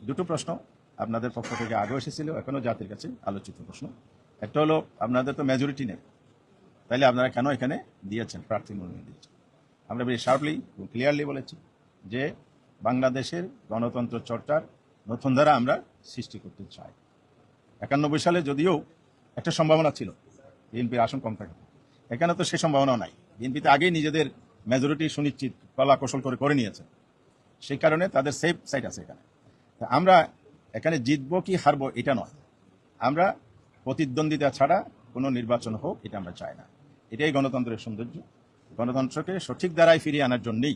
দুটো প্রশ্ন আপনাদের পক্ষ থেকে আগেও এসেছিল, এখনও জাতির কাছে আলোচিত প্রশ্ন। একটা হলো, আপনাদের তো মেজরিটি নেই, তাইলে আপনারা কেন এখানে দিয়েছেন, প্রার্থী মনোনয়ন দিয়েছেন? আমরা বেশ শার্পলি এবং ক্লিয়ারলি বলেছি যে বাংলাদেশের গণতন্ত্র চর্চার নতুন ধারা আমরা সৃষ্টি করতে চাই। 91 সালে যদিও একটা সম্ভাবনা ছিল বিএনপির আসন কম থাকে, এখানে তো সে সম্ভাবনাও নাই। বিএনপিতে আগেই নিজেদের মেজরিটি সুনিশ্চিত কলা কৌশল করে নিয়েছে, সেই কারণে তাদের সেফ সাইড আছে এখানে। আমরা এখানে জিতবো কি হারবো এটা নয়, আমরা প্রতিদ্বন্দ্বিতা ছাড়া কোনো নির্বাচন হোক এটা আমরা চাই না। এটাই গণতন্ত্রের সৌন্দর্য। গণতন্ত্রকে সঠিক দ্বারায় ফিরিয়ে আনার জন্যই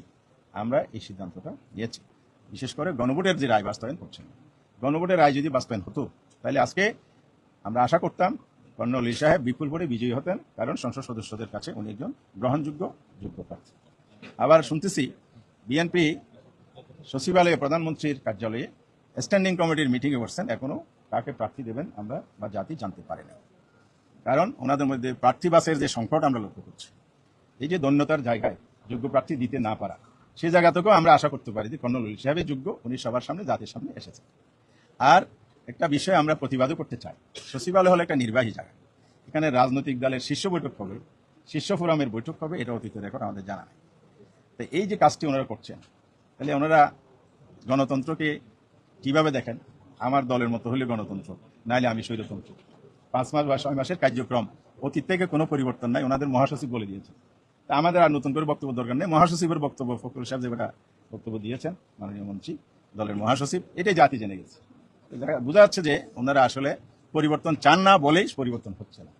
আমরা এই সিদ্ধান্তটা নিয়েছি। বিশেষ করে গণভোটের যে রায় বাস্তবায়ন করছেন, গণভোটের রায় যদি বাস্তবায়ন হতো তাহলে আজকে আমরা আশা করতাম কর্নেল আলী সাহেব বিপুল ভোটে বিজয়ী হতেন, কারণ সংসদ সদস্যদের কাছে উনি একজন গ্রহণযোগ্য যোগ্য প্রার্থী। আবার শুনতেছি বিএনপি সচিবালয়ে প্রধানমন্ত্রীর কার্যালয়ে স্ট্যান্ডিং কমিটির মিটিংয়ে বসছেন, এখনো কাকে প্রার্থী দেবেন আমরা বা জাতি জানতে পারি না। কারণ ওনাদের মধ্যে প্রার্থী বাসের যে সংকট আমরা লক্ষ্য করছি, এই যে দন্যতার জায়গায় যোগ্য প্রার্থী দিতে না পারা, সেই জায়গা থেকেও আমরা আশা করতে পারি যে কর্নেল আলী সাহেবের যোগ্য, উনি সবার সামনে জাতির সামনে এসেছেন। আর একটা বিষয় আমরা প্রতিবাদও করতে চাই, সচিবালয় হলো একটা নির্বাহী জায়গা, এখানে রাজনৈতিক দলের শীর্ষ বৈঠক হবে, শীর্ষ ফোরামের বৈঠক হবে, এটা অতীতের রেকর্ড আমাদের জানা নেই। তো এই যে কাজটি ওনারা করছেন, তাহলে ওনারা গণতন্ত্রকে কিভাবে দেখেন? আমার দলের মতো হলে গণতন্ত্র, নাইলে আমি স্বৈরতন্ত্র। 5 মাস বা 6 মাসের কার্যক্রম, অতীত থেকে কোনো পরিবর্তন নাই, ওনাদের মহাসচিব বলে দিয়েছে। তা আমাদের আর নতুন করে বক্তব্য দরকার নেই, মহাসচিবের বক্তব্য, ফখরুল সাহেব যেটা বক্তব্য দিয়েছেন মাননীয় মন্ত্রী, দলের মহাসচিব, এটাই জাতি জেনে গেছে। বোঝা যাচ্ছে যে ওনারা আসলে পরিবর্তন চান না বলেই পরিবর্তন হচ্ছে না।